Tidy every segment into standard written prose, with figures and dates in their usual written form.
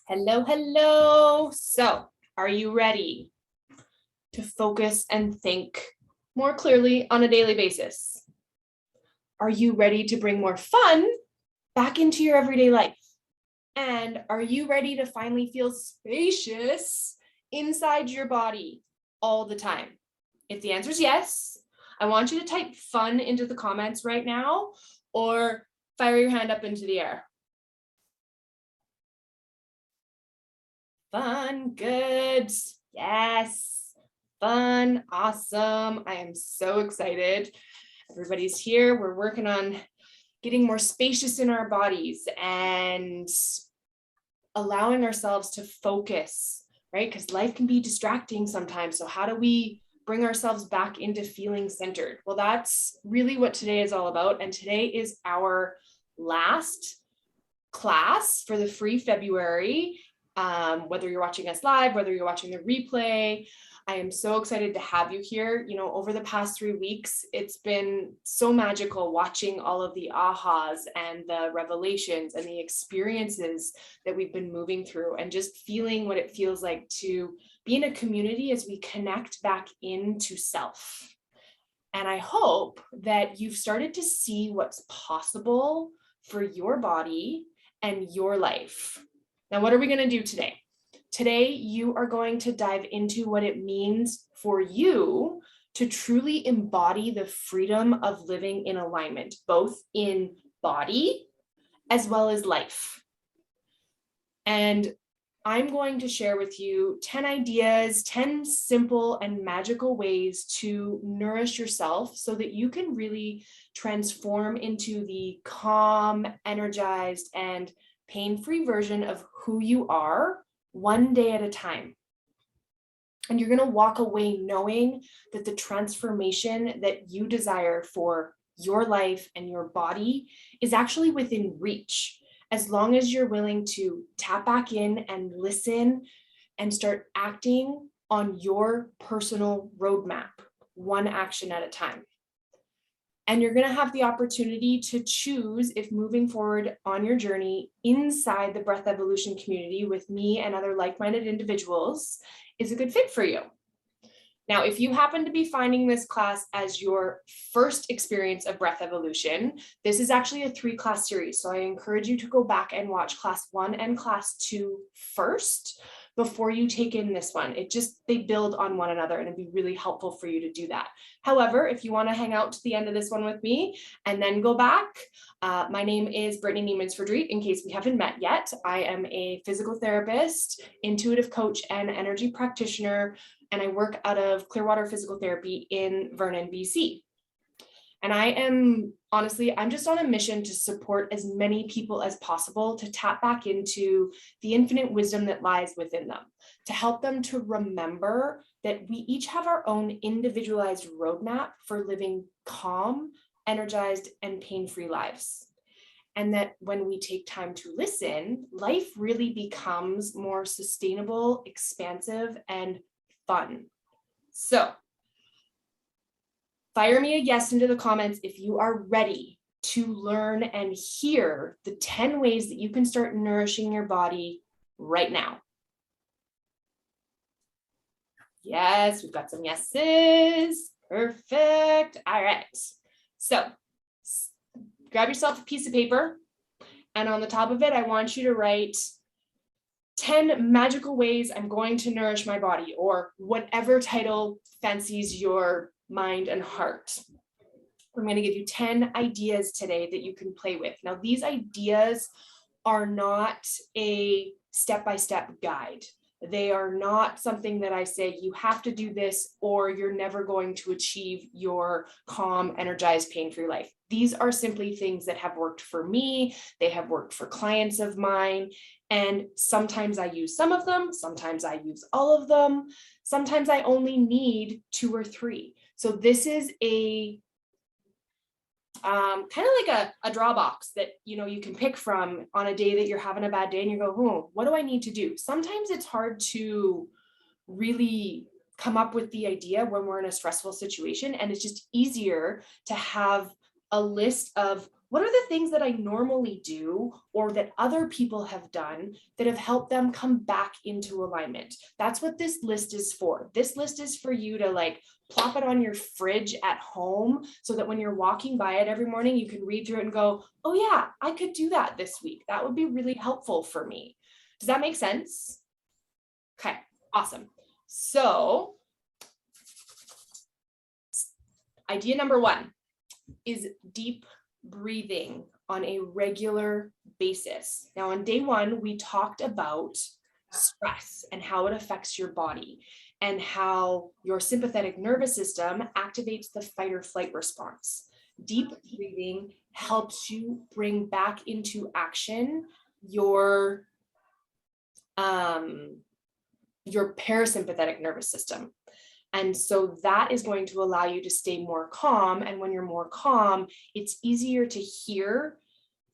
Hello, hello. So, are you ready to focus and think more clearly on a daily basis? Are you ready to bring more fun back into your everyday life? And are you ready to finally feel spacious inside your body all the time? If the answer is yes, I want you to type fun into the comments right now or fire your hand up into the air. Fun, good, yes, fun, awesome. I am so excited. Everybody's here. We're working on getting more spacious in our bodies and allowing ourselves to focus, right? Because life can be distracting sometimes. So how do we bring ourselves back into feeling centered? Well, that's really what today is all about. And today is our last class for the free February. Whether you're watching us live, whether you're watching the replay, I am so excited to have you here. You know, over the past 3 weeks, it's been so magical watching all of the ahas and the revelations and the experiences that we've been moving through and just feeling what it feels like to be in a community as we connect back into self. And I hope that you've started to see what's possible for your body and your life. Now, what are we going to do today? Today, you are going to dive into what it means for you to truly embody the freedom of living in alignment, both in body as well as life. And I'm going to share with you 10 ideas, 10 simple and magical ways to nourish yourself so that you can really transform into the calm, energized, and pain-free version of who you are one day at a time. And you're going to walk away knowing that the transformation that you desire for your life and your body is actually within reach, as long as you're willing to tap back in and listen and start acting on your personal roadmap, one action at a time. And you're going to have the opportunity to choose if moving forward on your journey inside the Breath Evolution community with me and other like-minded individuals is a good fit for you. Now, if you happen to be finding this class as your first experience of Breath Evolution, this is actually a 3-class series. So I encourage you to go back and watch class 1 and class 2 first before you take in this one. They build on one another, and it'd be really helpful for you to do that. However, if you want to hang out to the end of this one with me and then go back, my name is Brittany Niemans-Verdriet, in case we haven't met yet. I am a physical therapist, intuitive coach, and energy practitioner, and I work out of Clearwater Physical Therapy in Vernon, BC. And I'm just on a mission to support as many people as possible to tap back into the infinite wisdom that lies within them, to help them to remember that we each have our own individualized roadmap for living calm, energized, and pain-free lives. And that when we take time to listen, life really becomes more sustainable, expansive, and fun. So, fire me a yes into the comments if you are ready to learn and hear the 10 ways that you can start nourishing your body right now. Yes, we've got some yeses. Perfect. All right. So grab yourself a piece of paper, and on the top of it, I want you to write 10 magical ways I'm going to nourish my body, or whatever title fancies your mind and heart. I'm going to give you 10 ideas today that you can play with. Now, these ideas are not a step-by-step guide. They are not something that I say you have to do this or you're never going to achieve your calm, energized, pain-free life. These are simply things that have worked for me. They have worked for clients of mine. And sometimes I use some of them. Sometimes I use all of them. Sometimes I only need 2 or 3. So this is a kind of like a draw box that you can pick from on a day that you're having a bad day and you go, what do I need to do? Sometimes it's hard to really come up with the idea when we're in a stressful situation, and it's just easier to have a list of What are the things that I normally do or that other people have done that have helped them come back into alignment? That's what this list is for. This list is for you to like plop it on your fridge at home so that when you're walking by it every morning, you can read through it and go, oh yeah, I could do that this week. That would be really helpful for me. Does that make sense? Okay, awesome. So idea number 1 is deep breathing on a regular basis. Now, on day 1, we talked about stress and how it affects your body and how your sympathetic nervous system activates the fight or flight response. Deep breathing helps you bring back into action your parasympathetic nervous system. And so that is going to allow you to stay more calm. And when you're more calm, it's easier to hear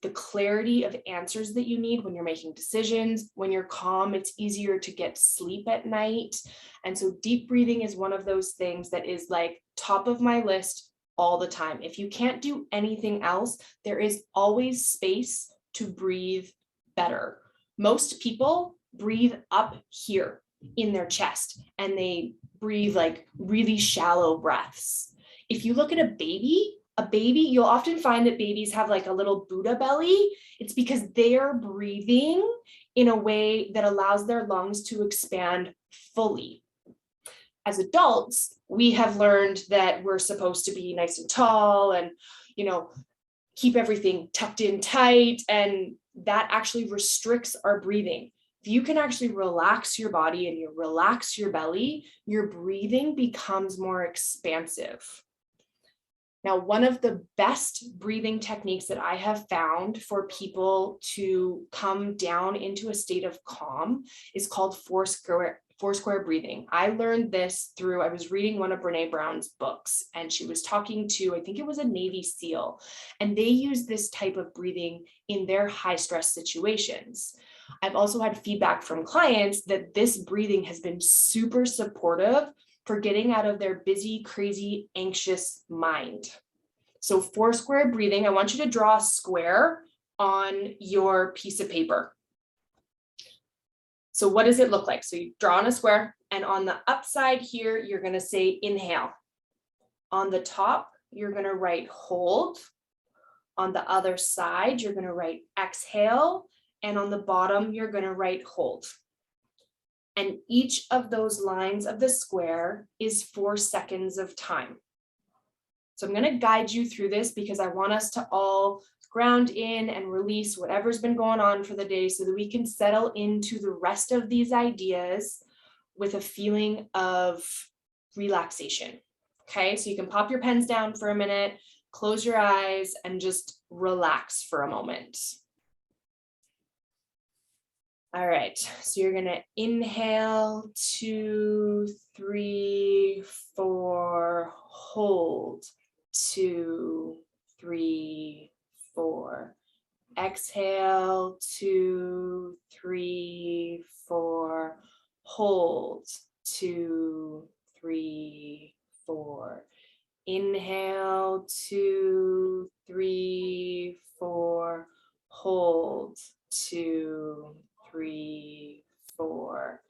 the clarity of answers that you need when you're making decisions. When you're calm, it's easier to get sleep at night. And so deep breathing is one of those things that is like top of my list all the time. If you can't do anything else, there is always space to breathe better. Most people breathe up here in their chest and they breathe like really shallow breaths. If you look at a baby, you'll often find that babies have like a little Buddha belly. It's because they are breathing in a way that allows their lungs to expand fully. As adults, we have learned that we're supposed to be nice and tall and, keep everything tucked in tight, and that actually restricts our breathing. If you can actually relax your body and you relax your belly, your breathing becomes more expansive. Now, one of the best breathing techniques that I have found for people to come down into a state of calm is called Foursquare Breathing. I learned this I was reading one of Brené Brown's books, and she was talking to, I think it was a Navy SEAL, and they use this type of breathing in their high stress situations. I've also had feedback from clients that this breathing has been super supportive for getting out of their busy, crazy, anxious mind. So Foursquare Breathing, I want you to draw a square on your piece of paper. So what does it look like? So you draw on a square, and on the upside here, you're going to say inhale. On the top, you're going to write hold. On the other side, you're going to write exhale. And on the bottom, you're going to write hold. And each of those lines of the square is 4 seconds of time. So I'm going to guide you through this because I want us to all ground in and release whatever's been going on for the day so that we can settle into the rest of these ideas with a feeling of relaxation. Okay, so you can pop your pens down for a minute, close your eyes, and just relax for a moment. All right, so you're gonna inhale, 2, 3, 4, hold, 2, 3, 4. Exhale, 2, 3, 4. Hold, 2, 3, 4. Inhale, 2, 3, 4. Hold, 2, 3, 4.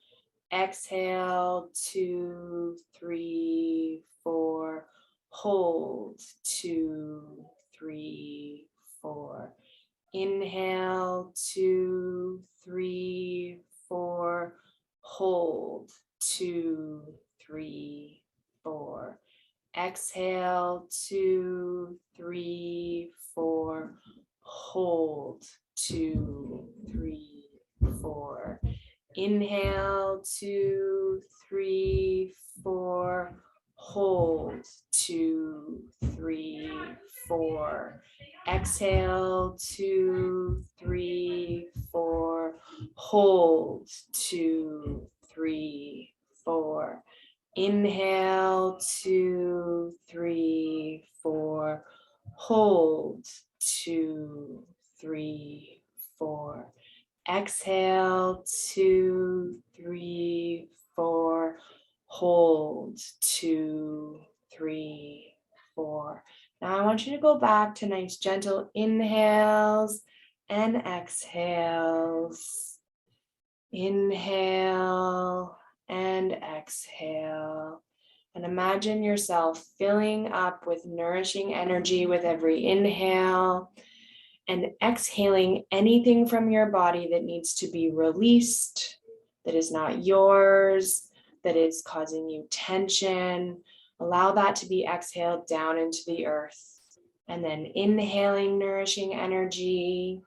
Exhale, 2, 3, 4. Hold, 2, 3, 4. Inhale, 2, 3, 4. Hold, 2, 3, 4. Exhale, 2, 3, 4. Hold, 2, 3, 4. Inhale, 2, 3, 4. Hold, 2, 3, 4. Exhale, 2, 3, 4. Hold, 2, 3, 4. Inhale, 2, 3, 4. Hold, 2, 3, 4. Exhale, 2, 3, 4. Hold, 2, 3, 4. Now I want you to go back to nice gentle inhales and exhales. Inhale and exhale. And imagine yourself filling up with nourishing energy with every inhale, and exhaling anything from your body that needs to be released, that is not yours, that is causing you tension. Allow that to be exhaled down into the earth. And then inhaling nourishing energy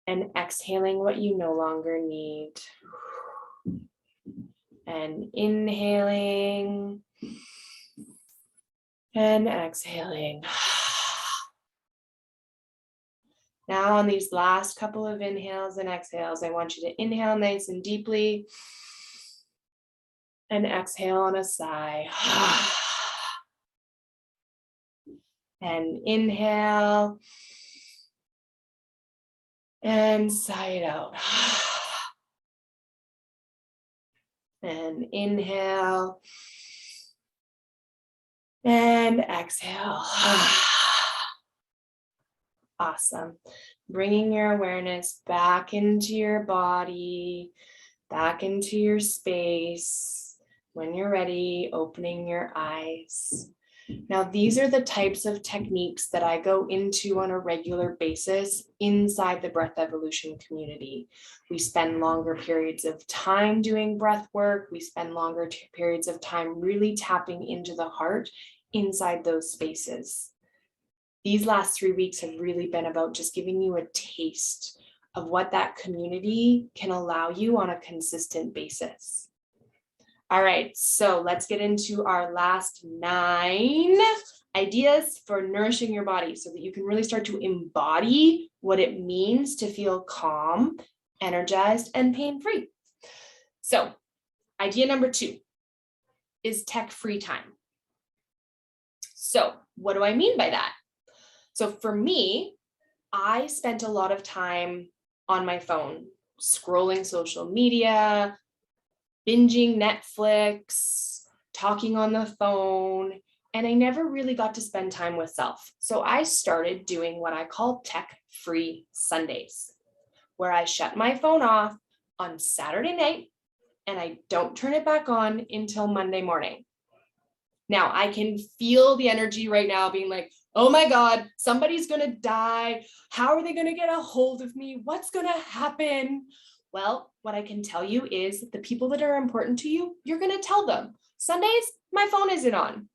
and exhaling what you no longer need. And inhaling and exhaling. Now on these last couple of inhales and exhales, I want you to inhale nice and deeply and exhale on a sigh. And inhale and sigh it out. And inhale and exhale. Awesome. Bringing your awareness back into your body, back into your space. When you're ready, opening your eyes. Now, these are the types of techniques that I go into on a regular basis inside the breath evolution community. We spend longer periods of time doing breath work. We spend longer periods of time really tapping into the heart inside those spaces. These last 3 weeks have really been about just giving you a taste of what that community can allow you on a consistent basis. All right, so let's get into our last 9 ideas for nourishing your body so that you can really start to embody what it means to feel calm, energized, and pain-free. So idea number 2 is tech-free time. So what do I mean by that? So for me, I spent a lot of time on my phone, scrolling social media, binging Netflix, talking on the phone, and I never really got to spend time with self. So I started doing what I call tech-free Sundays, where I shut my phone off on Saturday night and I don't turn it back on until Monday morning. Now I can feel the energy right now being like, oh my God, somebody's going to die. How are they going to get a hold of me? What's going to happen? Well, what I can tell you is the people that are important to you, you're going to tell them. Sundays, my phone isn't on.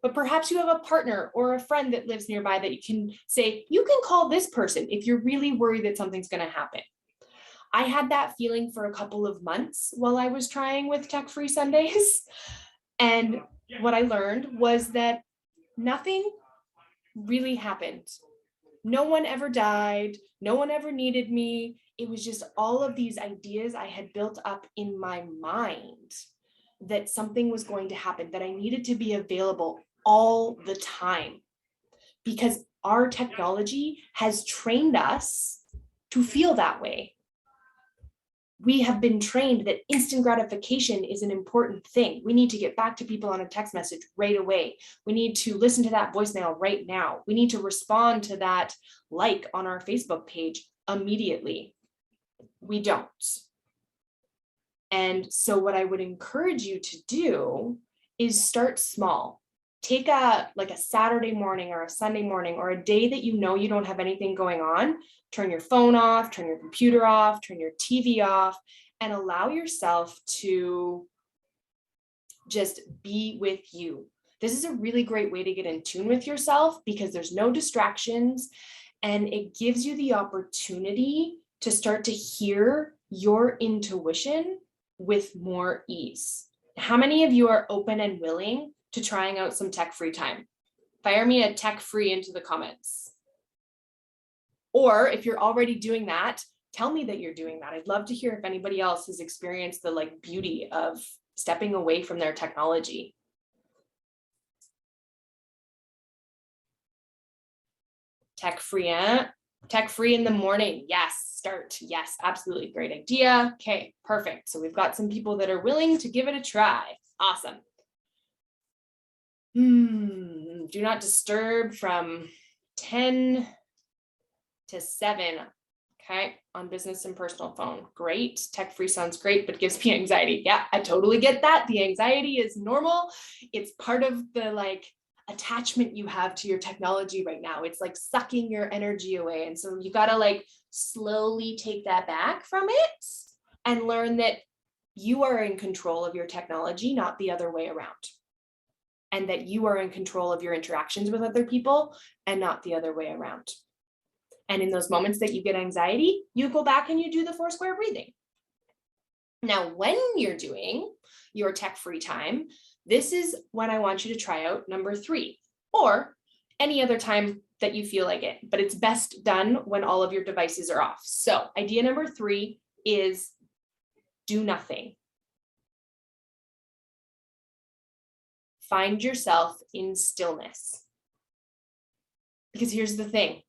But perhaps you have a partner or a friend that lives nearby that you can say, you can call this person if you're really worried that something's going to happen. I had that feeling for a couple of months while I was trying with tech-free Sundays. And what I learned was that nothing really happened. No one ever died. No one ever needed me. It was just all of these ideas I had built up in my mind that something was going to happen, that I needed to be available all the time, because our technology has trained us to feel that way. We have been trained that instant gratification is an important thing. We need to get back to people on a text message right away. We need to listen to that voicemail right now. We need to respond to that like on our Facebook page immediately. We don't. And so what I would encourage you to do is start small. Take a Saturday morning or a Sunday morning or a day that you know you don't have anything going on. Turn your phone off, turn your computer off, turn your TV off, and allow yourself to just be with you. This is a really great way to get in tune with yourself because there's no distractions, and it gives you the opportunity to start to hear your intuition with more ease. How many of you are open and willing to trying out some tech-free time? Fire me a tech-free into the comments. Or if you're already doing that, tell me that you're doing that. I'd love to hear if anybody else has experienced the beauty of stepping away from their technology. Tech-free, tech-free in the morning. Yes, start. Yes, absolutely. Great idea. Okay, perfect. So we've got some people that are willing to give it a try. Awesome. Do not disturb from 10 to 7. Okay, on business and personal phone. Great. Tech-free sounds great, but gives me anxiety. Yeah, I totally get that. The anxiety is normal. It's part of the like attachment you have to your technology right now. It's like sucking your energy away. And so you got to like slowly take that back from it and learn that you are in control of your technology, not the other way around. And that you are in control of your interactions with other people and not the other way around. And in those moments that you get anxiety, you go back and you do the Foursquare breathing. Now, when you're doing your tech-free time, this is when I want you to try out number 3, or any other time that you feel like it, but it's best done when all of your devices are off. So idea number 3 is do nothing. Find yourself in stillness. Because here's the thing.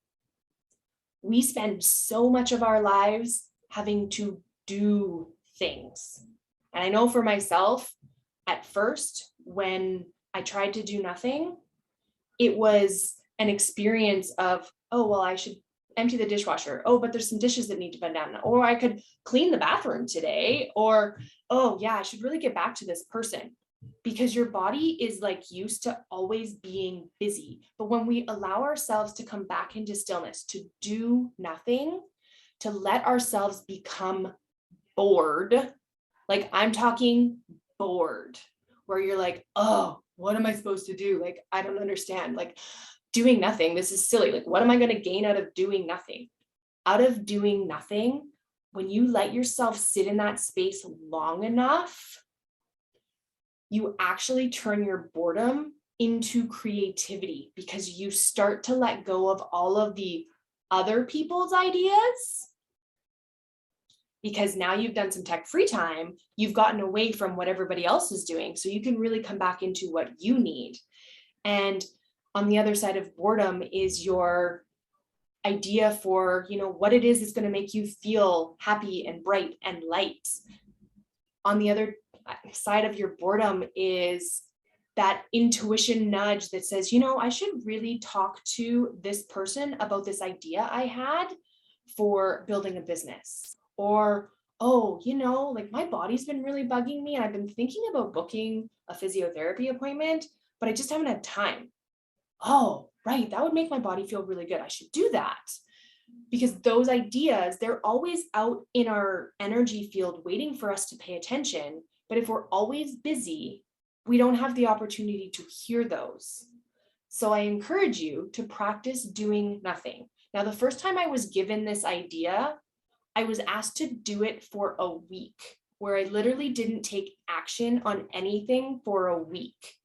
We spend so much of our lives having to do things. And I know for myself, at first, when I tried to do nothing, it was an experience of, oh, well, I should empty the dishwasher. Oh, but there's some dishes that need to be done. Or I could clean the bathroom today. Or, oh, yeah, I should really get back to this person. Because your body is like used to always being busy. But when we allow ourselves to come back into stillness, to do nothing, to let ourselves become bored, like I'm talking bored, where you're like, oh, what am I supposed to do? Like, I don't understand. Like doing nothing, this is silly. Like, what am I going to gain out of doing nothing? Out of doing nothing, when you let yourself sit in that space long enough, you actually turn your boredom into creativity because you start to let go of all of the other people's ideas. Because now you've done some tech-free time, you've gotten away from what everybody else is doing. So you can really come back into what you need. And on the other side of boredom is your idea for, what it is that's going to make you feel happy and bright and light. On the other side of your boredom is that intuition nudge that says, I should really talk to this person about this idea I had for building a business. Or, oh, like my body's been really bugging me and I've been thinking about booking a physiotherapy appointment, but I just haven't had time. Oh, right, that would make my body feel really good. I should do that. Because those ideas, they're always out in our energy field waiting for us to pay attention. But if we're always busy, we don't have the opportunity to hear those. So I encourage you to practice doing nothing. Now, the first time I was given this idea, I was asked to do it for a week, where I literally didn't take action on anything for a week.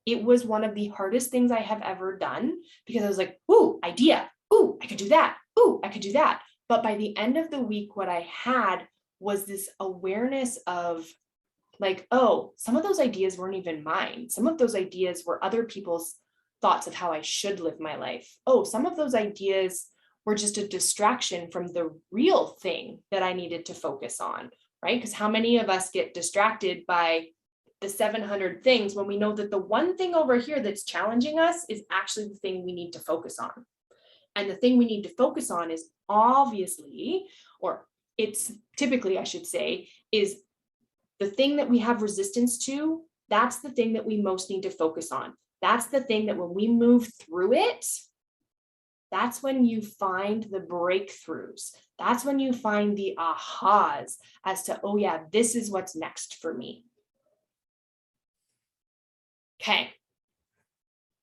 It was one of the hardest things I have ever done because I was like, ooh, idea. Ooh, I could do that. Ooh, I could do that. But by the end of the week, what I had was this awareness of like, oh, some of those ideas weren't even mine. Some of those ideas were other people's thoughts of how I should live my life. Oh, some of those ideas were just a distraction from the real thing that I needed to focus on, right? Because how many of us get distracted by the 700 things when we know that the one thing over here that's challenging us is actually the thing we need to focus on. And the thing we need to focus on is obviously, or it's typically, I should say, is the thing that we have resistance to. That's the thing that we most need to focus on. That's the thing that when we move through it, that's when you find the breakthroughs. That's when you find the ahas as to, oh yeah, this is what's next for me. Okay.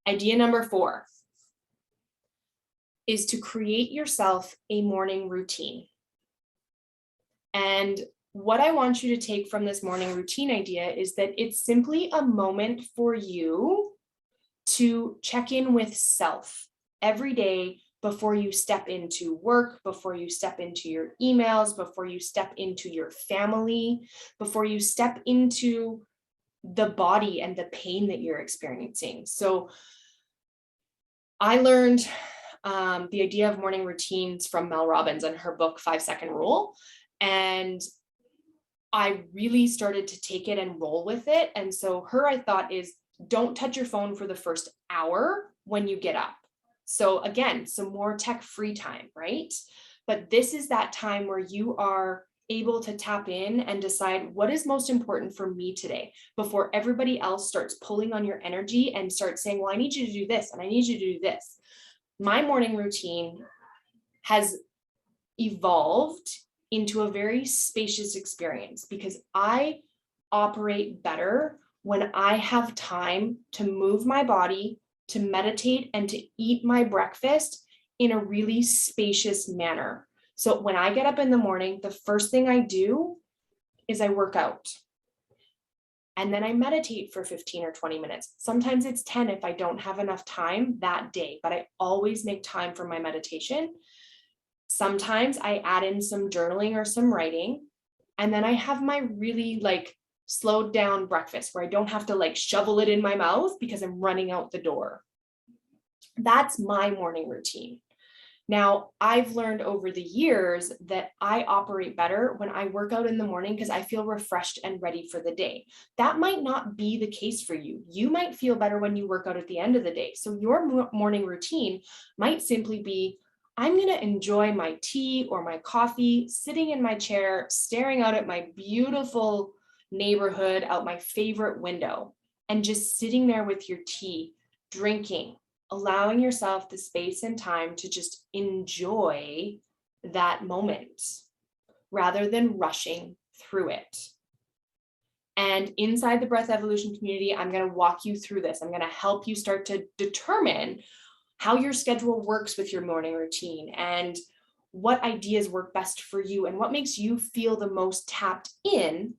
Idea number 4 is to create yourself a morning routine. And what I want you to take from this morning routine idea is that it's simply a moment for you to check in with self every day before you step into work, before you step into your emails, before you step into your family, before you step into the body and the pain that you're experiencing. So I learned the idea of morning routines from Mel Robbins and her book, 5-Second Rule. And I really started to take it and roll with it. And so I thought is don't touch your phone for the first hour when you get up. So again, some more tech-free time, right? But this is that time where you are able to tap in and decide what is most important for me today before everybody else starts pulling on your energy and starts saying, well, I need you to do this and I need you to do this. My morning routine has evolved into a very spacious experience because I operate better when I have time to move my body, to meditate, and to eat my breakfast in a really spacious manner. So when I get up in the morning, the first thing I do is I work out. And then I meditate for 15 or 20 minutes. Sometimes it's 10 if I don't have enough time that day, but I always make time for my meditation. Sometimes I add in some journaling or some writing. And then I have my really slowed down breakfast where I don't have to shovel it in my mouth because I'm running out the door. That's my morning routine. Now, I've learned over the years that I operate better when I work out in the morning because I feel refreshed and ready for the day. That might not be the case for you. You might feel better when you work out at the end of the day. So your morning routine might simply be, I'm going to enjoy my tea or my coffee, sitting in my chair, staring out at my beautiful neighborhood out my favorite window, and just sitting there with your tea, drinking, allowing yourself the space and time to just enjoy that moment rather than rushing through it. And inside the Breath Evolution community, I'm going to walk you through this. I'm going to help you start to determine how your schedule works with your morning routine and what ideas work best for you and what makes you feel the most tapped in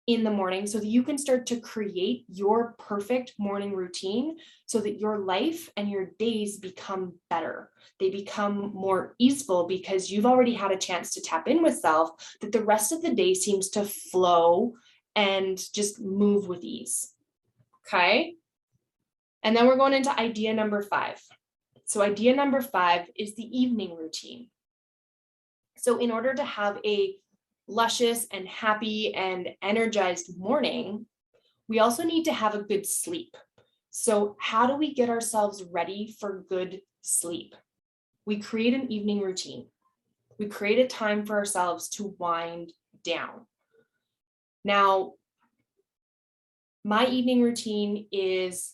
the morning so that you can start to create your perfect morning routine so that your life and your days become better. They become more easeful because you've already had a chance to tap in with self, that the rest of the day seems to flow and just move with ease. Okay. And then we're going into idea number 5. So idea number 5 is the evening routine. So in order to have a luscious and happy and energized morning, we also need to have a good sleep. So how do we get ourselves ready for good sleep? We create an evening routine. We create a time for ourselves to wind down. Now, my evening routine is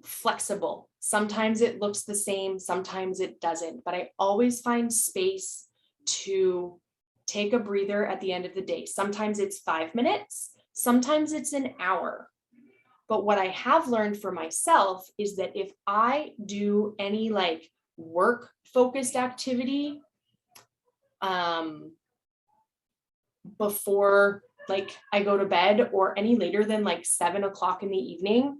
flexible. Sometimes it looks the same, sometimes it doesn't, but I always find space to take a breather at the end of the day. Sometimes it's 5 minutes, sometimes it's an hour. But what I have learned for myself is that if I do any work-focused activity before I go to bed or any later than 7 o'clock in the evening,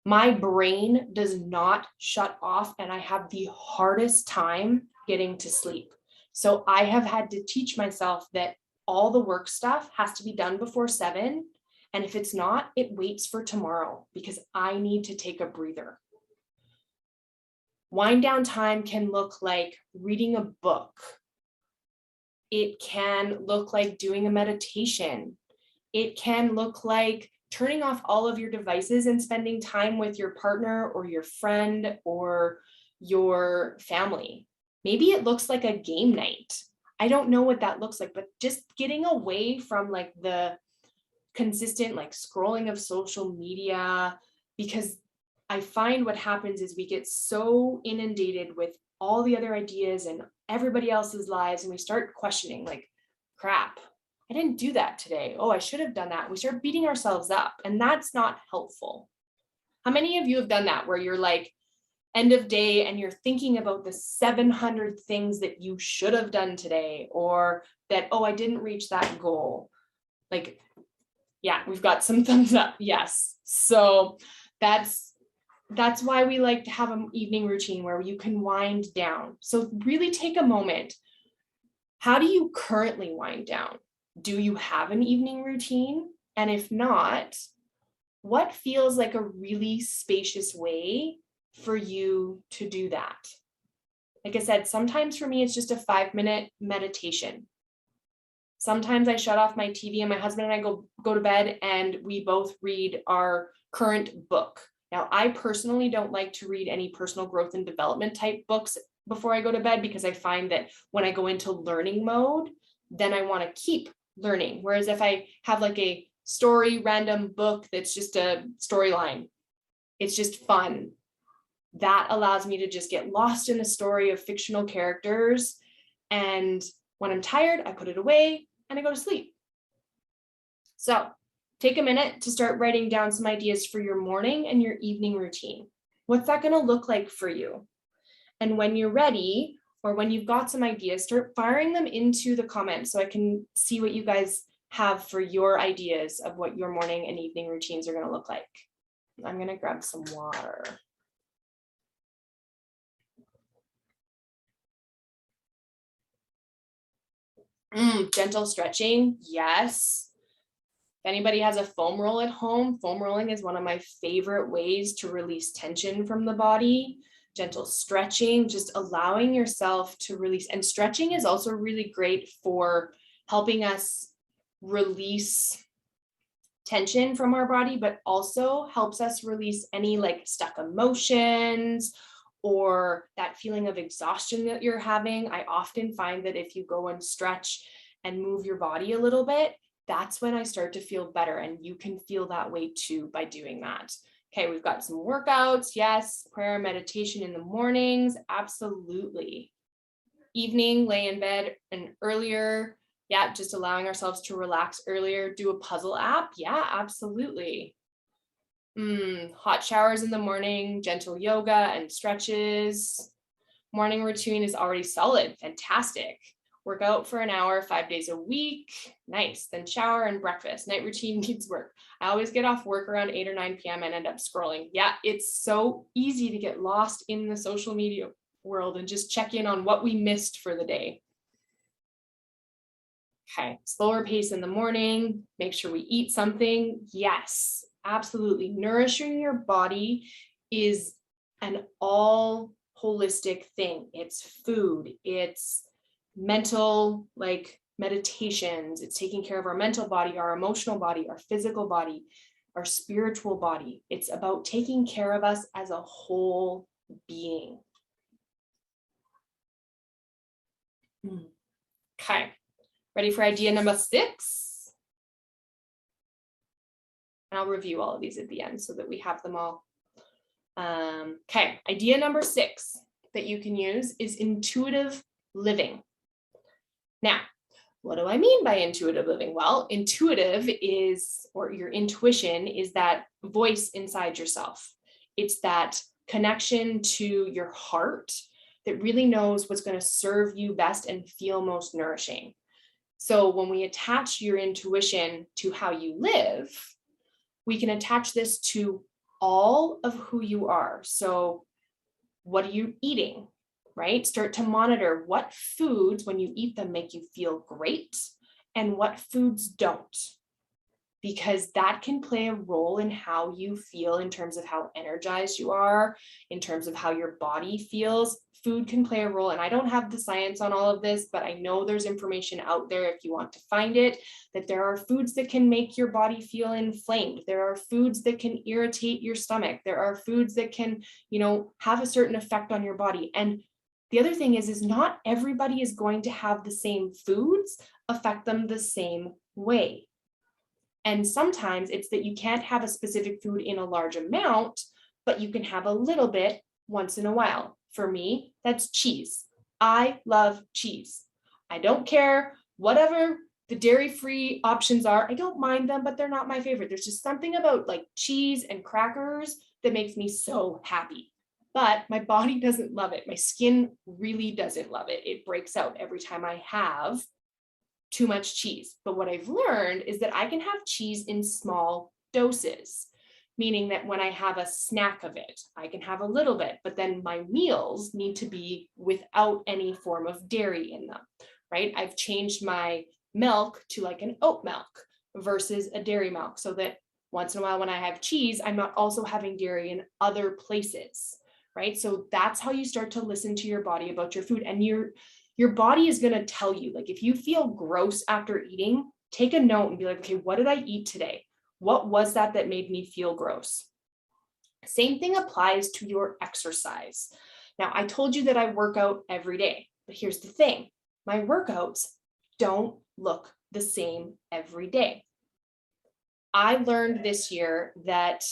my brain does not shut off and I have the hardest time getting to sleep. So I have had to teach myself that all the work stuff has to be done before 7. And if it's not, it waits for tomorrow because I need to take a breather. Wind down time can look like reading a book. It can look like doing a meditation. It can look like turning off all of your devices and spending time with your partner or your friend or your family. Maybe it looks like a game night. I don't know what that looks like, but just getting away from the consistent scrolling of social media, because I find what happens is we get so inundated with all the other ideas and everybody else's lives, and we start questioning crap, I didn't do that today. Oh, I should have done that. We start beating ourselves up, and that's not helpful. How many of you have done that where you're end of day and you're thinking about the 700 things that you should have done today, or that, oh, I didn't reach that goal? Yeah, we've got some thumbs up. Yes. So that's why we like to have an evening routine where you can wind down. So really take a moment. How do you currently wind down? Do you have an evening routine? And if not, what feels like a really spacious way for you to do that? Like I said, sometimes for me, it's just a 5-minute meditation. Sometimes I shut off my TV and my husband and I go to bed and we both read our current book. Now, I personally don't like to read any personal growth and development type books before I go to bed, because I find that when I go into learning mode, then I want to keep learning. Whereas if I have like a story random book that's just a storyline, it's just fun, that allows me to just get lost in a story of fictional characters. And when I'm tired, I put it away and I go to sleep. So take a minute to start writing down some ideas for your morning and your evening routine. What's that going to look like for you? And when you're ready, or when you've got some ideas, start firing them into the comments so I can see what you guys have for your ideas of what your morning and evening routines are going to look like. I'm going to grab some water. Gentle stretching, yes. If anybody has a foam roll at home, foam rolling is one of my favorite ways to release tension from the body. Gentle stretching, just allowing yourself to release. And stretching is also really great for helping us release tension from our body, but also helps us release any like stuck emotions or that feeling of exhaustion that you're having. I often find that if you go and stretch and move your body a little bit, that's when I start to feel better. And you can feel that way too by doing that. Okay, we've got some workouts. Yes, prayer, meditation in the mornings. Absolutely. Evening, lay in bed and earlier. Yeah, just allowing ourselves to relax earlier. Do a puzzle app. Yeah, absolutely. Hot showers in the morning, gentle yoga and stretches. Morning routine is already solid. Fantastic. Work out for an hour, 5 days a week. Nice. Then shower and breakfast. Night routine needs work. I always get off work around 8 or 9 p.m. and end up scrolling. Yeah, it's so easy to get lost in the social media world and just check in on what we missed for the day. Okay, slower pace in the morning. Make sure we eat something. Yes, absolutely. Nourishing your body is an all holistic thing. It's food, it's mental, like meditations, it's taking care of our mental body, our emotional body, our physical body, our spiritual body. It's about taking care of us as a whole being. Okay, ready for idea number 6? And I'll review all of these at the end so that we have them all. Okay, idea number 6 that you can use is intuitive living. Now, what do I mean by intuitive living? Well, intuitive is, or your intuition is that voice inside yourself. It's that connection to your heart that really knows what's going to serve you best and feel most nourishing. So when we attach your intuition to how you live, we can attach this to all of who you are. So what are you eating, right? Start to monitor what foods, when you eat them, make you feel great and what foods don't, because that can play a role in how you feel in terms of how energized you are, in terms of how your body feels. Food can play a role, and I don't have the science on all of this, but I know there's information out there if you want to find it, that there are foods that can make your body feel inflamed. There are foods that can irritate your stomach. There are foods that can, have a certain effect on your body. And the other thing is not everybody is going to have the same foods affect them the same way. And sometimes it's that you can't have a specific food in a large amount, but you can have a little bit once in a while. For me, that's cheese. I love cheese. I don't care whatever the dairy-free options are. I don't mind them, but they're not my favorite. There's just something about like cheese and crackers that makes me so happy. But my body doesn't love it. My skin really doesn't love it. It breaks out every time I have too much cheese. But what I've learned is that I can have cheese in small doses, meaning that when I have a snack of it, I can have a little bit, but then my meals need to be without any form of dairy in them, right? I've changed my milk to like an oat milk versus a dairy milk, so that once in a while when I have cheese, I'm not also having dairy in other places, right? So that's how you start to listen to your body about your food. And your body is going to tell you, like, if you feel gross after eating, take a note and be like, okay, what did I eat today? What was that that made me feel gross? Same thing applies to your exercise. Now, I told you that I work out every day, but here's the thing. My workouts don't look the same every day. I learned this year that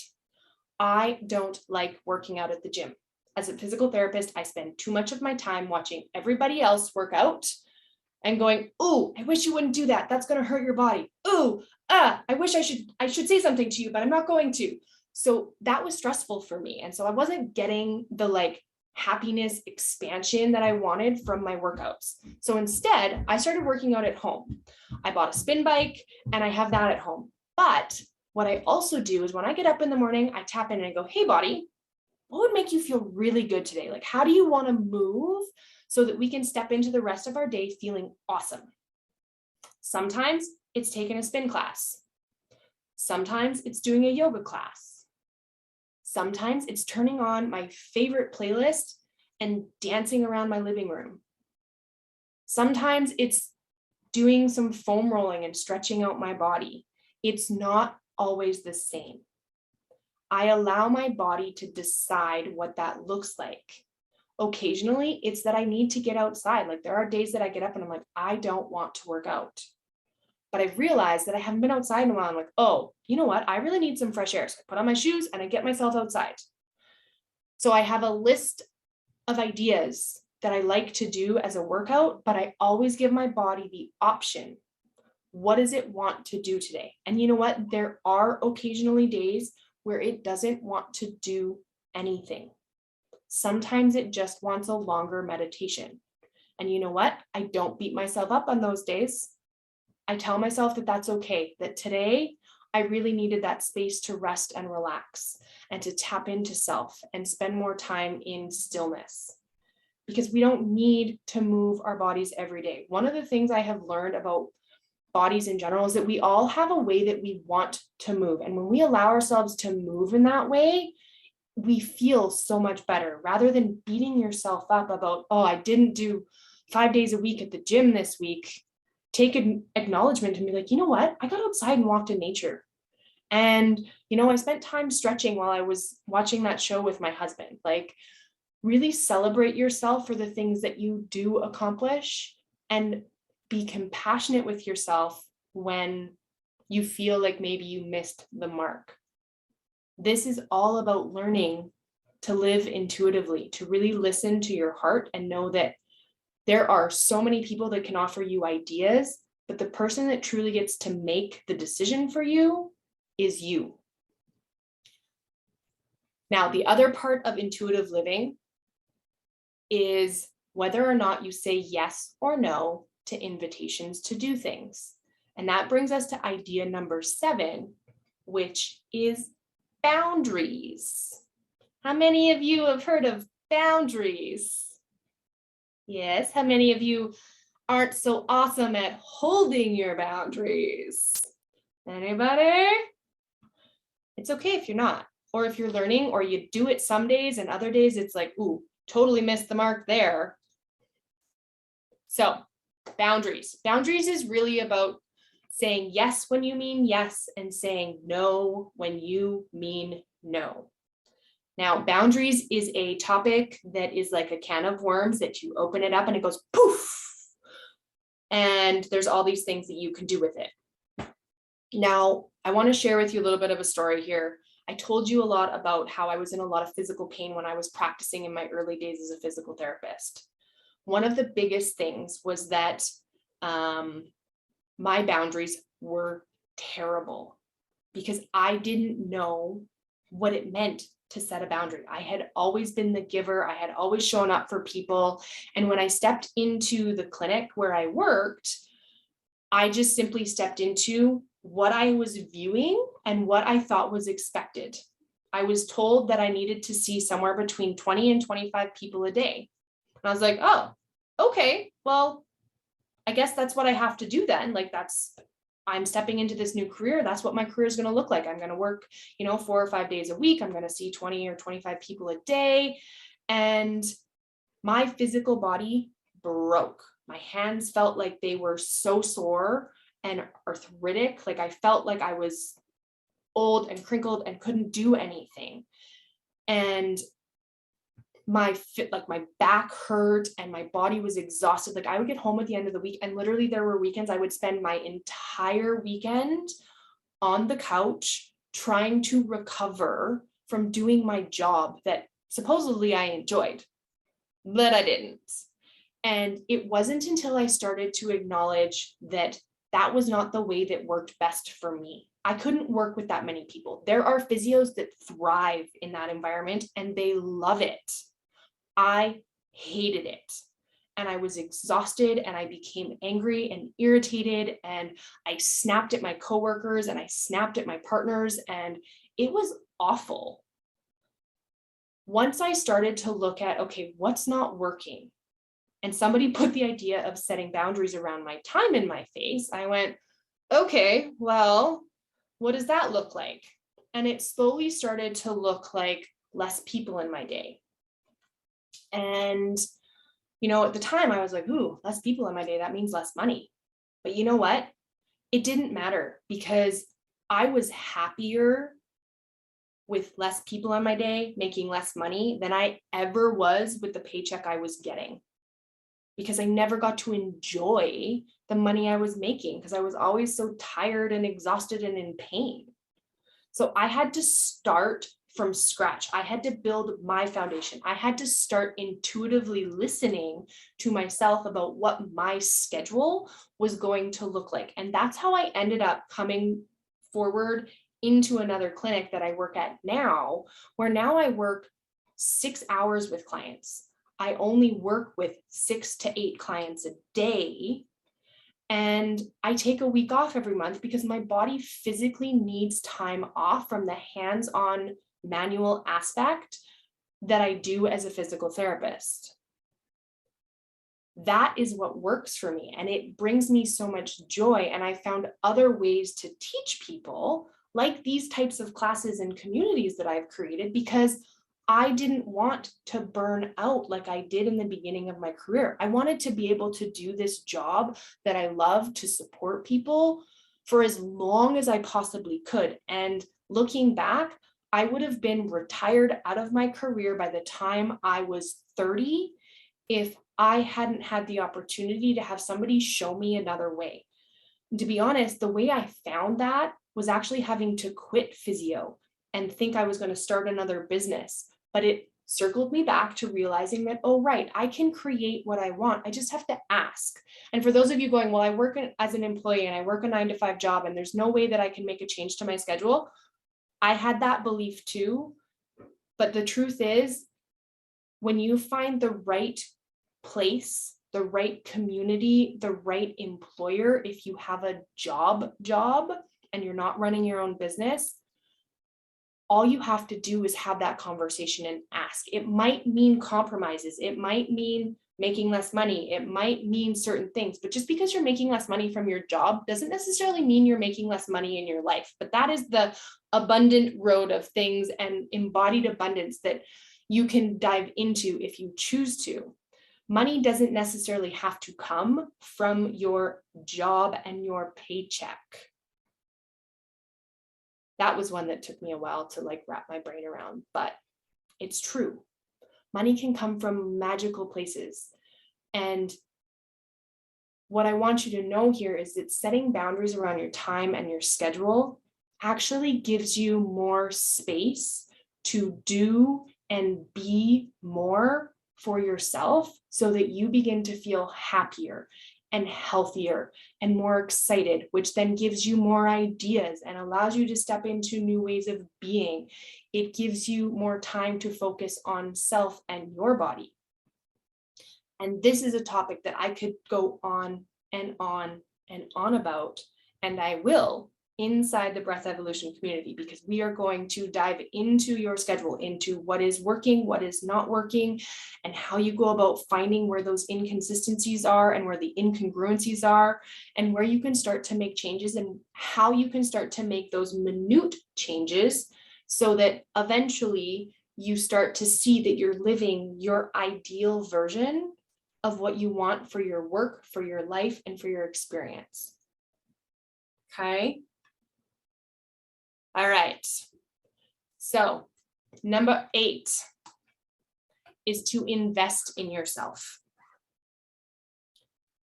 I don't like working out at the gym. As a physical therapist, I spend too much of my time watching everybody else work out and going, "Ooh, I wish you wouldn't do that. That's going to hurt your body. Ooh, I wish I should say something to you, but I'm not going to." So that was stressful for me. And so I wasn't getting the like happiness expansion that I wanted from my workouts. So instead, I started working out at home. I bought a spin bike and I have that at home. But what I also do is when I get up in the morning, I tap in and I go, "Hey, body, what would make you feel really good today? Like, how do you want to move so that we can step into the rest of our day feeling awesome?" Sometimes it's taking a spin class. Sometimes it's doing a yoga class. Sometimes it's turning on my favorite playlist and dancing around my living room. Sometimes it's doing some foam rolling and stretching out my body. It's not always the same. I allow my body to decide what that looks like. Occasionally, it's that I need to get outside. Like there are days that I get up and I'm like, I don't want to work out. But I've realized that I haven't been outside in a while. I'm like, oh, you know what? I really need some fresh air. So I put on my shoes and I get myself outside. So I have a list of ideas that I like to do as a workout, but I always give my body the option. What does it want to do today? And you know what? There are occasionally days where it doesn't want to do anything. Sometimes it just wants a longer meditation. And you know what? I don't beat myself up on those days. I tell myself that that's okay, that today I really needed that space to rest and relax and to tap into self and spend more time in stillness. Because we don't need to move our bodies every day. One of the things I have learned about bodies in general is that we all have a way that we want to move. And when we allow ourselves to move in that way, we feel so much better rather than beating yourself up about, oh, I didn't do 5 days a week at the gym this week. Take an acknowledgement and be like, you know what? I got outside and walked in nature. And, I spent time stretching while I was watching that show with my husband. Like, really celebrate yourself for the things that you do accomplish and be compassionate with yourself when you feel like maybe you missed the mark. This is all about learning to live intuitively, to really listen to your heart and know that there are so many people that can offer you ideas, but the person that truly gets to make the decision for you is you. Now, the other part of intuitive living is whether or not you say yes or no to invitations to do things. And that brings us to idea number 7, which is boundaries. How many of you have heard of boundaries? Yes, how many of you aren't so awesome at holding your boundaries? Anybody? It's okay if you're not, or if you're learning, or you do it some days and other days it's like, ooh, totally missed the mark there. So boundaries. Boundaries is really about saying yes when you mean yes and saying no when you mean no. Now, boundaries is a topic that is like a can of worms that you open it up and it goes poof. And there's all these things that you can do with it. Now, I want to share with you a little bit of a story here. I told you a lot about how I was in a lot of physical pain when I was practicing in my early days as a physical therapist. One of the biggest things was that my boundaries were terrible because I didn't know what it meant to set a boundary. I had always been the giver. I had always shown up for people. And when I stepped into the clinic where I worked, I just simply stepped into what I was viewing and what I thought was expected. I was told that I needed to see somewhere between 20 and 25 people a day. And I was like, oh, okay, well, I guess that's what I have to do then. Like I'm stepping into this new career. That's what my career is going to look like. I'm going to work, 4 or 5 days a week. I'm going to see 20 or 25 people a day. And my physical body broke. My hands felt like they were so sore and arthritic. Like I felt like I was old and crinkled and couldn't do anything. And my back hurt and my body was exhausted. Like I would get home at the end of the week, and literally there were weekends I would spend my entire weekend on the couch trying to recover from doing my job that supposedly I enjoyed, but I didn't. And it wasn't until I started to acknowledge that that was not the way that worked best for me. I couldn't work with that many people. There are physios that thrive in that environment and they love it. I hated it. And I was exhausted and I became angry and irritated and I snapped at my coworkers and I snapped at my partners and it was awful. Once I started to look at, okay, what's not working? And somebody put the idea of setting boundaries around my time in my face, I went, okay, well, what does that look like? And it slowly started to look like less people in my day. And, at the time I was like, ooh, less people in my day, that means less money. But you know what? It didn't matter because I was happier with less people in my day, making less money than I ever was with the paycheck I was getting. Because I never got to enjoy the money I was making because I was always so tired and exhausted and in pain. So I had to start from scratch. I had to build my foundation. I had to start intuitively listening to myself about what my schedule was going to look like. And that's how I ended up coming forward into another clinic that I work at now, where now I work 6 hours with clients. I only work with 6 to 8 clients a day. And I take a week off every month because my body physically needs time off from the hands-on manual aspect that I do as a physical therapist. That is what works for me. And it brings me so much joy. And I found other ways to teach people, like these types of classes and communities that I've created, because I didn't want to burn out like I did in the beginning of my career. I wanted to be able to do this job that I love, to support people for as long as I possibly could. And looking back, I would have been retired out of my career by the time I was 30 if I hadn't had the opportunity to have somebody show me another way. And to be honest, the way I found that was actually having to quit physio and think I was going to start another business. But it circled me back to realizing that, oh, right, I can create what I want. I just have to ask. And for those of you going, well, I work as an employee and I work a 9-to-5 job and there's no way that I can make a change to my schedule. I had that belief too. But the truth is, when you find the right place, the right community, the right employer, if you have a job and you're not running your own business, all you have to do is have that conversation and ask. It might mean compromises. It might mean making less money. It might mean certain things, but just because you're making less money from your job doesn't necessarily mean you're making less money in your life. But that is the abundant road of things and embodied abundance that you can dive into if you choose to. Money doesn't necessarily have to come from your job and your paycheck. That was one that took me a while to wrap my brain around, but it's true. Money can come from magical places. And what I want you to know here is that setting boundaries around your time and your schedule actually gives you more space to do and be more for yourself so that you begin to feel happier and healthier and more excited, which then gives you more ideas and allows you to step into new ways of being. It gives you more time to focus on self and your body. And this is a topic that I could go on and on and on about, and I will inside the Breath Evolution community, because we are going to dive into your schedule, into what is working, what is not working, and how you go about finding where those inconsistencies are and where the incongruencies are, and where you can start to make changes and how you can start to make those minute changes so that eventually you start to see that you're living your ideal version of what you want for your work, for your life, and for your experience. Okay. All right. So number 8 is to invest in yourself.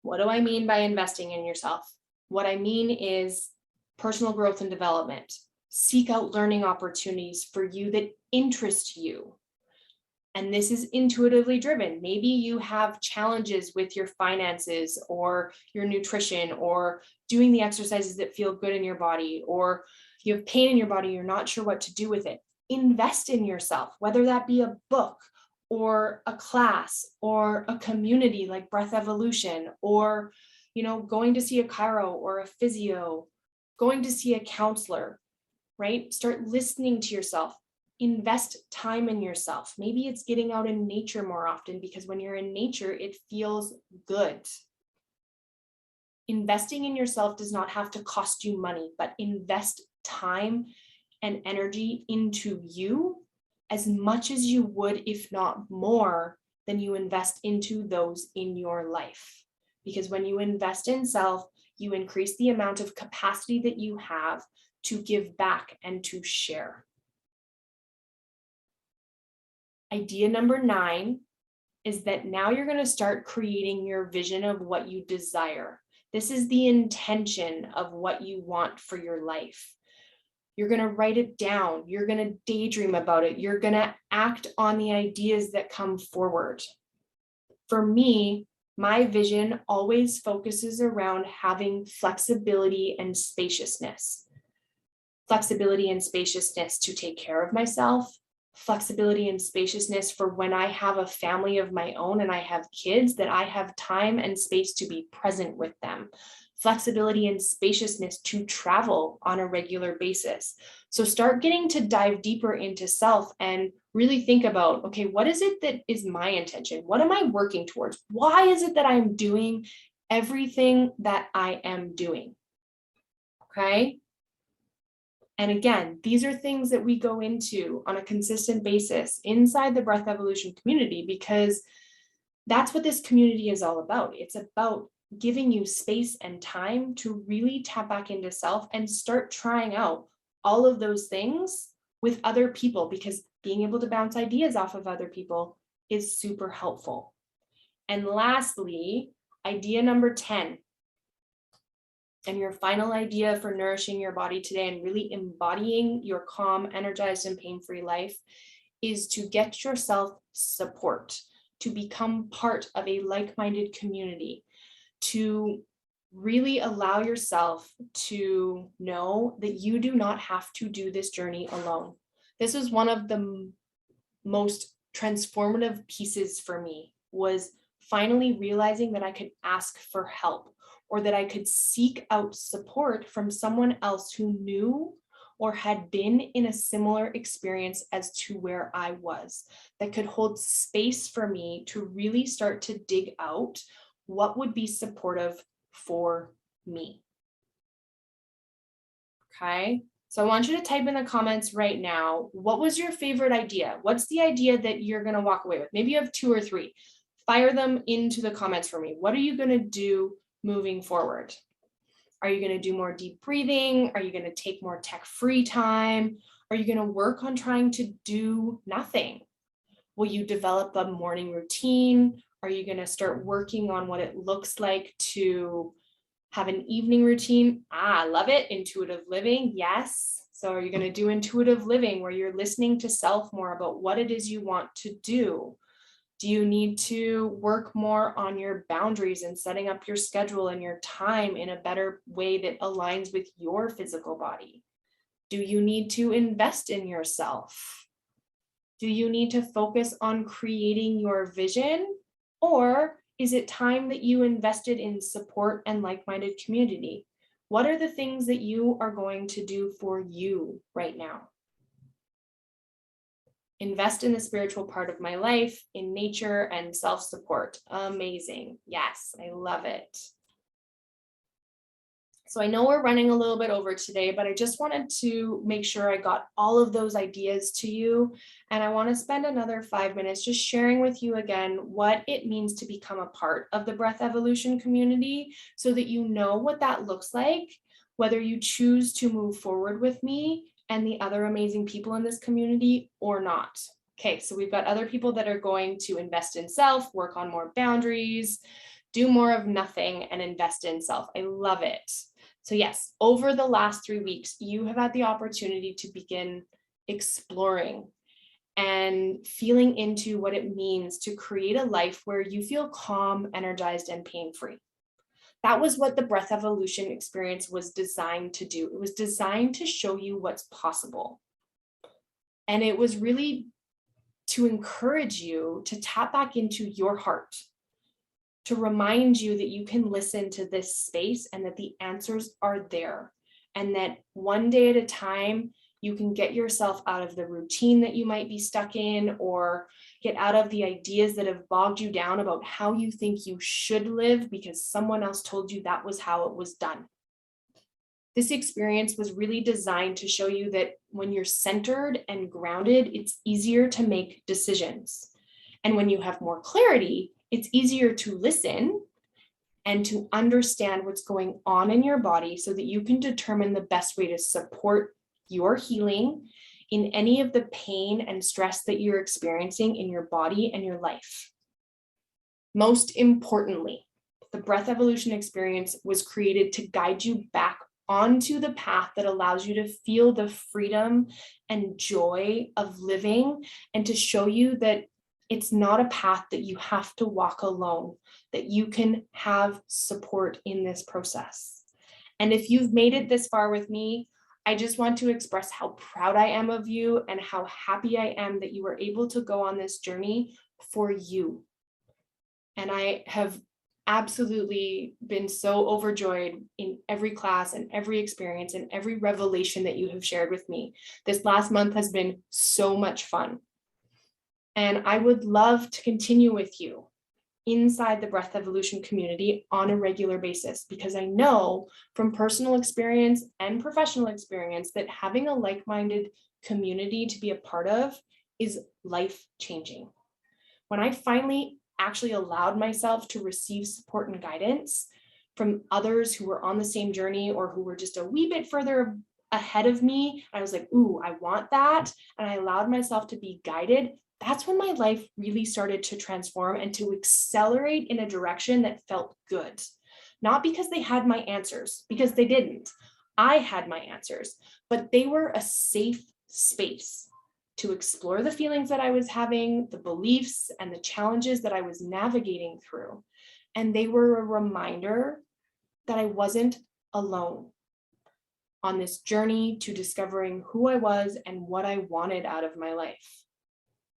What do I mean by investing in yourself? What I mean is personal growth and development. Seek out learning opportunities for you that interest you. And this is intuitively driven. Maybe you have challenges with your finances or your nutrition or doing the exercises that feel good in your body, or you have pain in your body, you're not sure what to do with it. Invest in yourself, whether that be a book or a class or a community like Breath Evolution, or going to see a chiro or a physio, going to see a counselor, right? Start listening to yourself. Invest time in yourself. Maybe it's getting out in nature more often, because when you're in nature, it feels good. Investing in yourself does not have to cost you money, but invest time and energy into you as much as you would, if not more, than you invest into those in your life. Because when you invest in self, you increase the amount of capacity that you have to give back and to share. Idea number 9 is that now you're going to start creating your vision of what you desire. This is the intention of what you want for your life. You're going to write it down. You're going to daydream about it. You're going to act on the ideas that come forward. For me, my vision always focuses around having flexibility and spaciousness. Flexibility and spaciousness to take care of myself. Flexibility and spaciousness for when I have a family of my own and I have kids, that I have time and space to be present with them. Flexibility and spaciousness to travel on a regular basis. So start getting to dive deeper into self and really think about, okay, what is it that is my intention? What am I working towards? Why is it that I'm doing everything that I am doing? Okay. And again, these are things that we go into on a consistent basis inside the Breath Evolution community, because that's what this community is all about. It's about giving you space and time to really tap back into self and start trying out all of those things with other people, because being able to bounce ideas off of other people is super helpful. And lastly, idea number 10. And your final idea for nourishing your body today and really embodying your calm, energized, and pain-free life is to get yourself support, to become part of a like-minded community, to really allow yourself to know that you do not have to do this journey alone. This was one of the most transformative pieces for me, was finally realizing that I could ask for help, or that I could seek out support from someone else who knew or had been in a similar experience as to where I was, that could hold space for me to really start to dig out what would be supportive for me. Okay, so I want you to type in the comments right now, what was your favorite idea? What's the idea that you're going to walk away with? Maybe you have 2 or 3. Fire them into the comments for me. What are you going to do moving forward? Are you going to do more deep breathing? Are you going to take more tech-free time? Are you going to work on trying to do nothing? Will you develop a morning routine? Are you going to start working on what it looks like to have an evening routine? I love it. Intuitive living. Yes. So are you going to do intuitive living where you're listening to self more about what it is you want to do? Do you need to work more on your boundaries and setting up your schedule and your time in a better way that aligns with your physical body? Do you need to invest in yourself? Do you need to focus on creating your vision? Or is it time that you invested in support and like-minded community? What are the things that you are going to do for you right now? Invest in the spiritual part of my life, in nature and self-support. Amazing. Yes, I love it. So I know we're running a little bit over today, but I just wanted to make sure I got all of those ideas to you. And I want to spend another 5 minutes just sharing with you again what it means to become a part of the Breath Evolution community, so that you know what that looks like, whether you choose to move forward with me and the other amazing people in this community or not? Okay, so we've got other people that are going to invest in self, work on more boundaries, do more of nothing, and invest in self. I love it. So yes, over the last 3 weeks, you have had the opportunity to begin exploring and feeling into what it means to create a life where you feel calm, energized, and pain-free. That was what the breath evolution experience was designed to do. It was designed to show you what's possible. And it was really to encourage you to tap back into your heart, to remind you that you can listen to this space and that the answers are there, and that one day at a time, you can get yourself out of the routine that you might be stuck in, or get out of the ideas that have bogged you down about how you think you should live because someone else told you that was how it was done. This experience was really designed to show you that when you're centered and grounded, it's easier to make decisions. And when you have more clarity, it's easier to listen and to understand what's going on in your body so that you can determine the best way to support your healing in any of the pain and stress that you're experiencing in your body and your life. Most importantly, the breath evolution experience was created to guide you back onto the path that allows you to feel the freedom and joy of living, and to show you that it's not a path that you have to walk alone, that you can have support in this process. And if you've made it this far with me, I just want to express how proud I am of you and how happy I am that you were able to go on this journey for you. And I have absolutely been so overjoyed in every class and every experience and every revelation that you have shared with me. This last month has been so much fun. And I would love to continue with you inside the breath evolution community on a regular basis, because I know from personal experience and professional experience that having a like-minded community to be a part of is life-changing. When I finally actually allowed myself to receive support and guidance from others who were on the same journey or who were just a wee bit further ahead of me, I was like, ooh, I want that. And I allowed myself to be guided. That's when my life really started to transform and to accelerate in a direction that felt good. Not because they had my answers, because they didn't. I had my answers, but they were a safe space to explore the feelings that I was having, the beliefs and the challenges that I was navigating through. And they were a reminder that I wasn't alone on this journey to discovering who I was and what I wanted out of my life.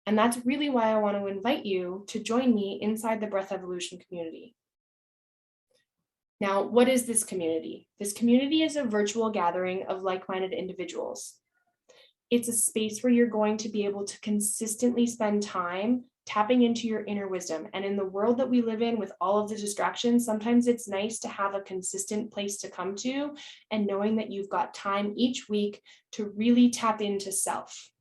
And that's really why I want to invite you to join me inside the Breath Evolution community. Now, what is this community? This community is a virtual gathering of like-minded individuals. It's a space where you're going to be able to consistently spend time tapping into your inner wisdom. And in the world that we live in with all of the distractions, sometimes it's nice to have a consistent place to come to, and knowing that you've got time each week to really tap into self.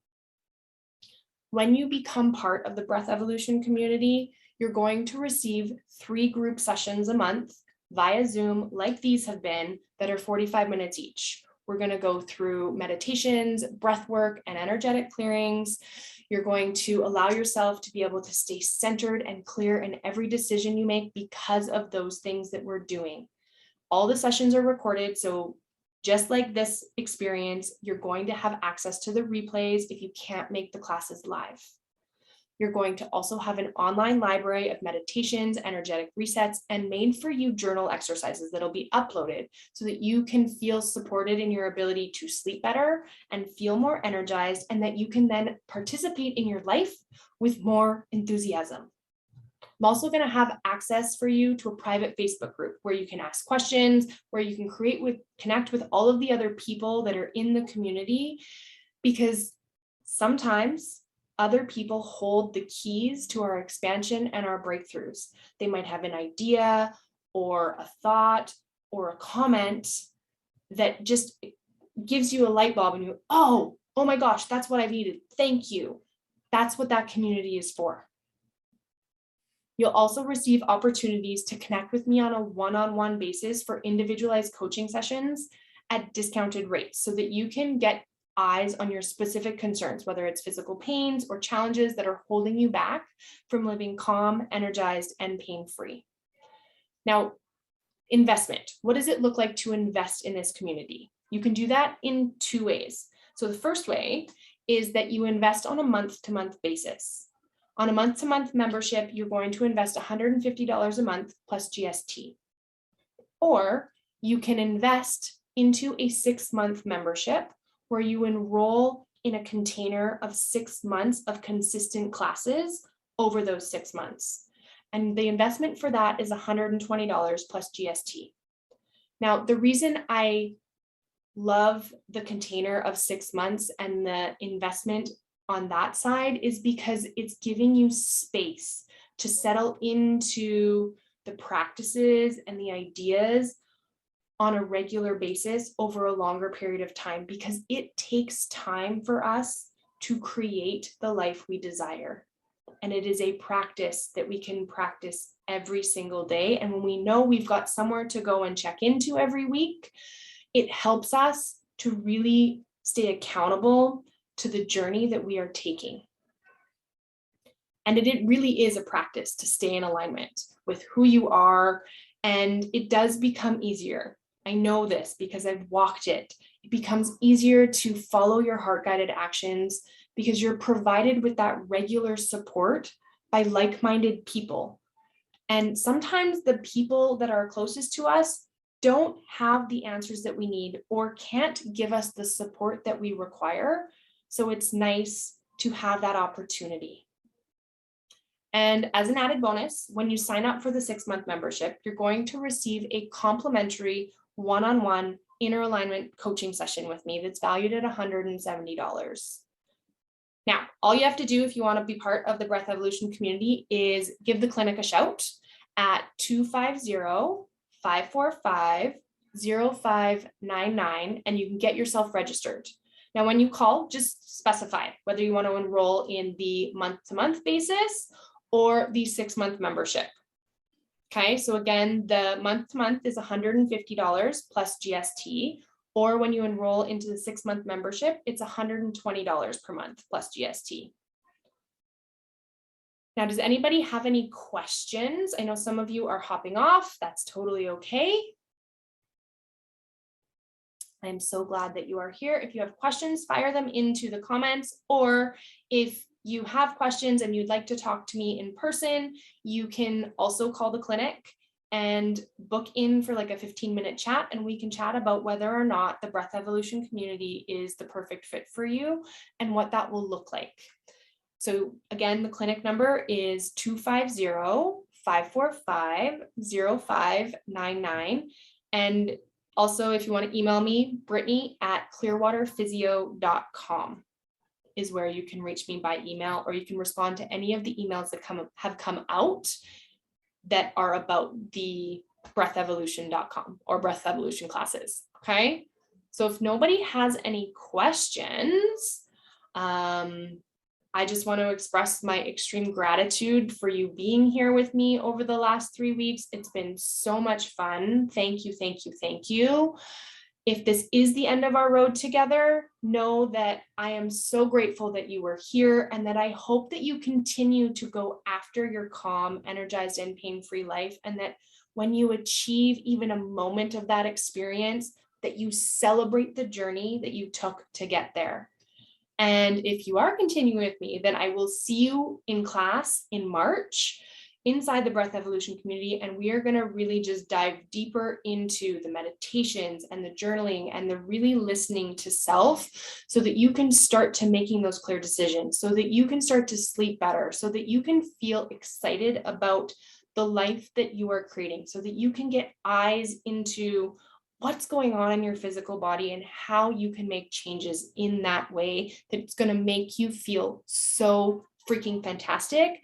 When you become part of the Breath Evolution community, you're going to receive 3 group sessions a month via Zoom, like these have been, that are 45 minutes each. We're going to go through meditations, breath work, and energetic clearings. You're going to allow yourself to be able to stay centered and clear in every decision you make because of those things that we're doing. All the sessions are recorded, so just like this experience, you're going to have access to the replays if you can't make the classes live. You're going to also have an online library of meditations, energetic resets, and made for you journal exercises that'll be uploaded so that you can feel supported in your ability to sleep better and feel more energized, and that you can then participate in your life with more enthusiasm. I'm also going to have access for you to a private Facebook group where you can ask questions, where you can connect with all of the other people that are in the community, because sometimes other people hold the keys to our expansion and our breakthroughs. They might have an idea or a thought or a comment that just gives you a light bulb and you, oh my gosh, that's what I've needed. Thank you. That's what that community is for. You'll also receive opportunities to connect with me on a one-on-one basis for individualized coaching sessions at discounted rates so that you can get eyes on your specific concerns, whether it's physical pains or challenges that are holding you back from living calm, energized, and pain-free. Now, investment. What does it look like to invest in this community? You can do that in two ways. So the first way is that you invest on a month-to-month basis. On a month-to-month membership, you're going to invest $150 a month plus GST. Or you can invest into a 6-month membership where you enroll in a container of 6 months of consistent classes over those 6 months. And the investment for that is $120 plus GST. Now, the reason I love the container of 6 months and the investment on that side is because it's giving you space to settle into the practices and the ideas on a regular basis over a longer period of time, because it takes time for us to create the life we desire. And it is a practice that we can practice every single day. And when we know we've got somewhere to go and check into every week, it helps us to really stay accountable to the journey that we are taking. And it really is a practice to stay in alignment with who you are. And it does become easier. I know this because I've walked it. It becomes easier to follow your heart-guided actions because you're provided with that regular support by like-minded people. And sometimes the people that are closest to us don't have the answers that we need or can't give us the support that we require. So it's nice to have that opportunity. And as an added bonus, when you sign up for the 6-month membership, you're going to receive a complimentary one-on-one inner alignment coaching session with me that's valued at $170. Now, all you have to do if you want to be part of the Breath Evolution community is give the clinic a shout at 250-545-0599, and you can get yourself registered. Now, when you call, just specify whether you want to enroll in the month-to-month basis or the 6-month membership. Okay, so again, the month-to-month is $150 plus GST, or when you enroll into the 6-month membership, it's $120 per month plus GST. Now, does anybody have any questions? I know some of you are hopping off. That's totally okay. I'm so glad that you are here. If you have questions, fire them into the comments, or if you have questions and you'd like to talk to me in person, you can also call the clinic and book in for like a 15-minute chat, and we can chat about whether or not the Breath Evolution community is the perfect fit for you and what that will look like. So again, the clinic number is 250-545-0599. And also, if you want to email me, Brittany at clearwaterphysio.com is where you can reach me by email, or you can respond to any of the emails that have come out that are about the breathevolution.com or Breath Evolution classes. Okay. So if nobody has any questions, I just want to express my extreme gratitude for you being here with me over the last 3 weeks. It's been so much fun. Thank you, thank you, thank you. If this is the end of our road together, know that I am so grateful that you were here, and that I hope that you continue to go after your calm, energized, and pain-free life, and that when you achieve even a moment of that experience, that you celebrate the journey that you took to get there. And if you are continuing with me, then I will see you in class in March inside the Breath Evolution community. And we are going to really just dive deeper into the meditations and the journaling and the really listening to self, so that you can start to making those clear decisions, so that you can start to sleep better, so that you can feel excited about the life that you are creating, so that you can get eyes into what's going on in your physical body and how you can make changes in that way that's going to make you feel so freaking fantastic.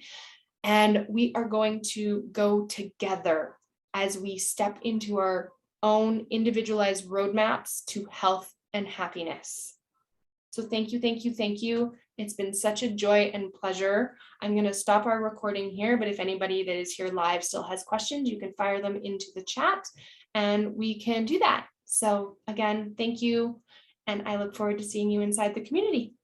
And we are going to go together as we step into our own individualized roadmaps to health and happiness. So thank you, thank you, thank you. It's been such a joy and pleasure. I'm going to stop our recording here, but if anybody that is here live still has questions, you can fire them into the chat and we can do that. So again, thank you. and I look forward to seeing you inside the community.